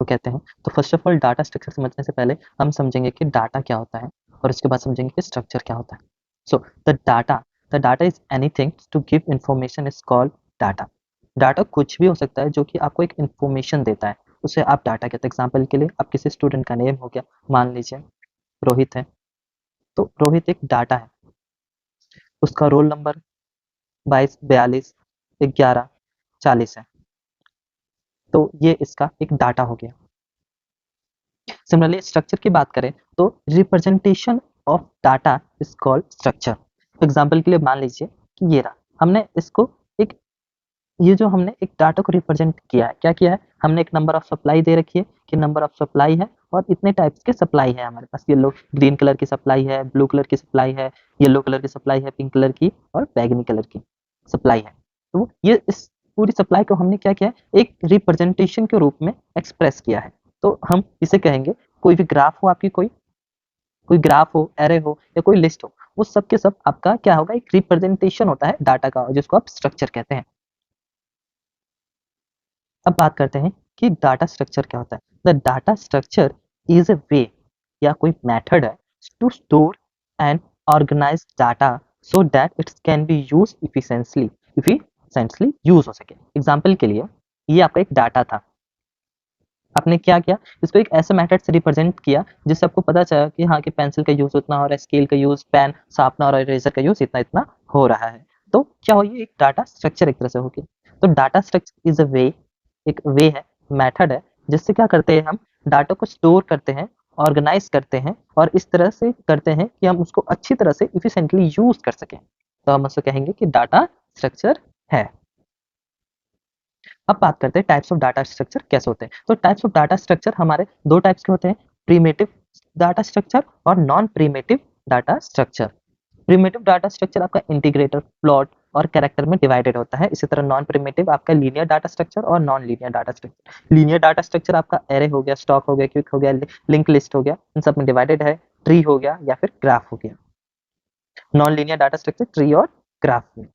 को कहते हैं। तो first of all data structure समझने से पहले हम समझेंगे कि डाटा क्या होता है और उसके बाद समझेंगे कि स्ट्रक्चर क्या होता है। So the data is anything to give information is called data. Data कुछ भी हो सकता है जो कि आपको एक इंफॉर्मेशन देता है, उसे आप डाटा कहते हैं। एग्जाम्पल के लिए आप किसी स्टूडेंट का नेम हो गया, मान लीजिए रोहित है, तो रोहित एक डाटा है। उसका रोल नंबर 22 42 11 40 है, तो ये इसका एक डाटा हो गया। सिमिलरली स्ट्रक्चर की बात करें तो representation of data is called structure. Example के लिए मान लीजिए कि ये रहा, हमने इसको एक ये जो हमने एक डाटा को रिप्रेजेंट किया है, क्या किया है, हमने एक नंबर ऑफ सप्लाई दे रखी है कि नंबर ऑफ सप्लाई है और इतने टाइप्स के सप्लाई है हमारे पास। येलो ग्रीन कलर की सप्लाई है, ब्लू कलर की सप्लाई है, येलो कलर की सप्लाई है, पिंक कलर की और बैगनी कलर की सप्लाई है। तो ये इस पूरी सप्लाई को हमने क्या किया है, एक रिप्रेजेंटेशन के रूप में एक्सप्रेस किया है। तो हम इसे कहेंगे, कोई भी ग्राफ हो आपकी, कोई कोई ग्राफ हो, एरे हो या कोई लिस्ट हो, वो सब के सब आपका क्या होगा, एक रिप्रेजेंटेशन होता है डाटा का, जिसको आप स्ट्रक्चर कहते हैं। अब बात करते हैं कि डाटा स्ट्रक्चर क्या होता है। The data structure is a way या कोई मेथड है to store and organise data so that it's can be use efficiently use हो सके। एग्जाम्पल के लिए ये आपका एक डाटा था, आपने क्या किया, इसको एक ऐसे मेथड से रिप्रेजेंट किया जिससे आपको पता चला कि हाँ, कि पेंसिल का यूज उतना हो रहा है, स्केल का यूज, पेन शार्पनर और इरेजर का यूज इतना इतना हो रहा है। तो क्या हो, ये एक डाटा स्ट्रक्चर एक तरह से हो गया। तो डाटा स्ट्रक्चर इज अ वे, एक वे है, मेथड है, जिससे क्या करते हैं, हम डाटा को स्टोर करते हैं, ऑर्गेनाइज करते हैं और इस तरह से करते हैं कि हम उसको अच्छी तरह से इफिशिएंटली यूज कर सकें। तो हम उसको कहेंगे कि डाटा स्ट्रक्चर है। अब बात करते हैं टाइप्स ऑफ डाटा स्ट्रक्चर कैसे होते हैं। तो टाइप्स ऑफ डाटा स्ट्रक्चर हमारे दो टाइप्स के होते हैं, प्रिमिटिव डाटा स्ट्रक्चर और non primitive data structure. Primitive data structure आपका इंटीग्रेटर, प्लॉट और कैरेक्टर में डिवाइडेड होता है। इसी तरह नॉन प्रिमिटिव आपका लीनियर डाटा स्ट्रक्चर और non linear data structure. Linear data structure आपका एरे हो गया, स्टॉक हो गया, क्विक हो गया, लिंक लिस्ट हो गया, इन सब में डिवाइडेड है। ट्री हो गया या फिर ग्राफ हो गया। Non linear data structure tree और ग्राफ में।